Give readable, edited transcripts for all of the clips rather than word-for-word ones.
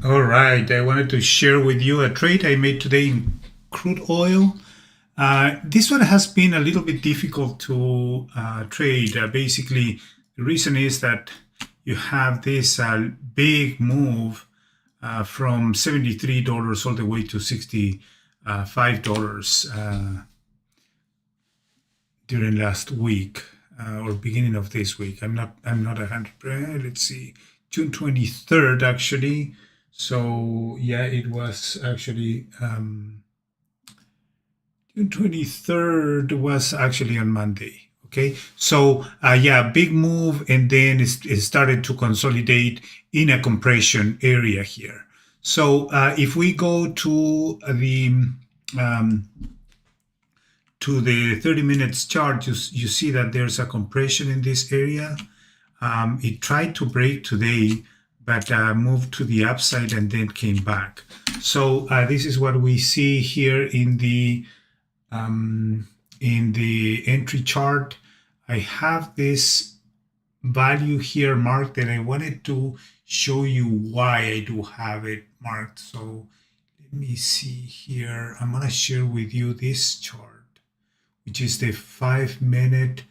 All right, I wanted to share with you a trade I made today in crude oil. This one has been a little bit difficult to trade. Basically, the reason is that you have this big move from $73 all the way to $65 during last week or beginning of this week. I'm not 100%. Let's see, June 23rd actually. So yeah, it was actually June 23rd was actually on Monday. Okay, so yeah, big move, and then it started to consolidate in a compression area here. So if we go to the 30 minutes chart, you see that there's a compression in this area. It tried to break today, but moved to the upside and then came back. So this is what we see here in the entry chart. I have this value here marked, and I wanted to show you why I do have it marked. So let me see here. I'm going to share with you this chart, which is the 5-minute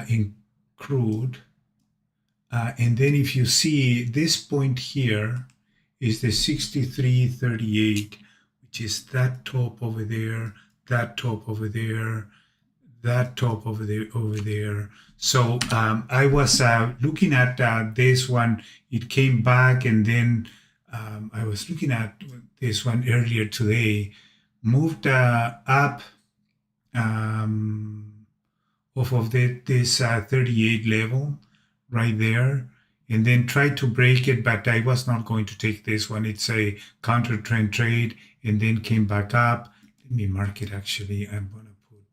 in crude. And then if you see this point here is the 63.38, which is that top over there, that top over there, that top over there. So I was looking at this one. It came back, and then I was looking at this one earlier today, moved up off of this 38 level right there, and then tried to break it, but I was not going to take this one. It's a counter trend trade, and then came back up. Let me mark it actually. I'm going to put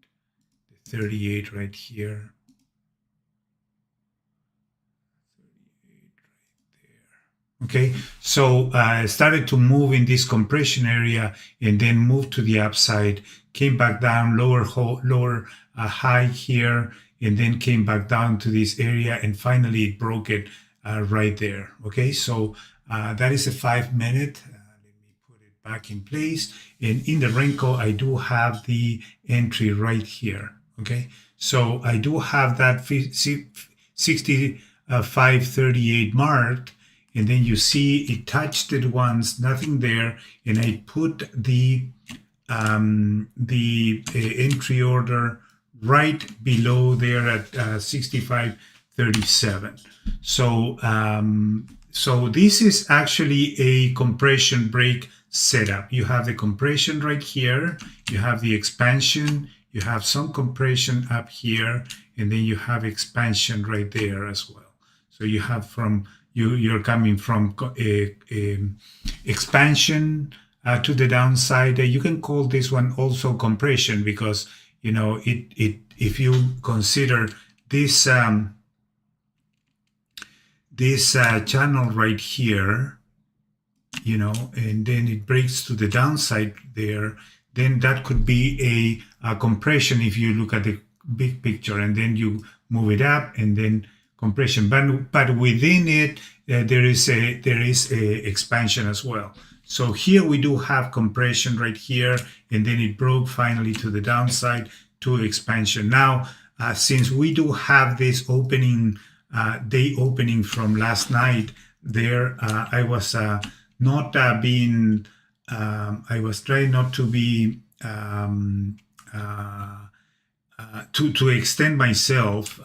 the 38 right here. 38 right there. Okay, so I started to move in this compression area and then moved to the upside, came back down, lower high here, and then came back down to this area, and finally it broke it right there. Okay, so that is a 5-minute. Let me put it back in place. And in the Renko, I do have the entry right here. Okay, so I do have that 65.38 marked, and then you see it touched it once, nothing there, and I put the entry order right below there at 65.37. So so this is actually a compression break setup. You have the compression right here, you have the expansion, you have some compression up here, and then you have expansion right there as well. So you have you're coming from expansion to the downside. You can call this one also compression, because you know if you consider this channel right here, you know, and then it breaks to the downside there, then that could be a compression if you look at the big picture, and then you move it up and then compression, but within it there is a expansion as well. So here we do have compression right here, and then it broke finally to the downside to expansion. Now since we do have this opening day opening from last night there, I was not being I was trying not to be to extend myself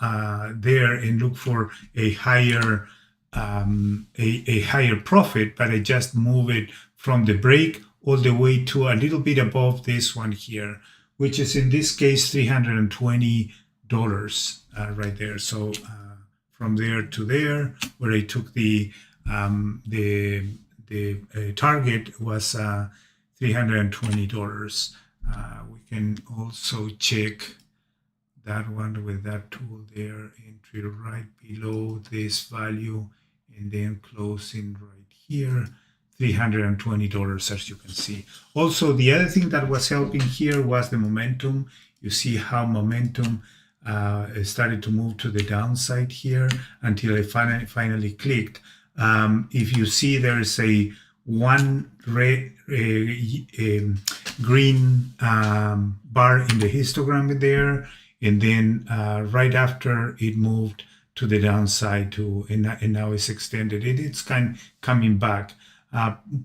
there and look for a higher higher profit, but I just move it from the break all the way to a little bit above this one here, which is in this case $320 right there. So from there to there, where I took the target was $320. We can also check that one with that tool there, entry right below this value, and then closing right here, $320, as you can see. Also, the other thing that was helping here was the momentum. You see how momentum started to move to the downside here until it finally clicked. If you see, there's a one red green bar in the histogram there, and then right after it moved to the downside to, and now it's extended. It's kind of coming back.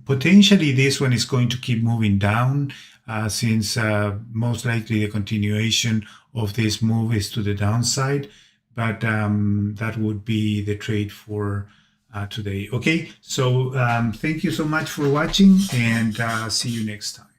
Potentially this one is going to keep moving down since most likely the continuation of this move is to the downside, but that would be the trade for today. Okay, so thank you so much for watching, and see you next time.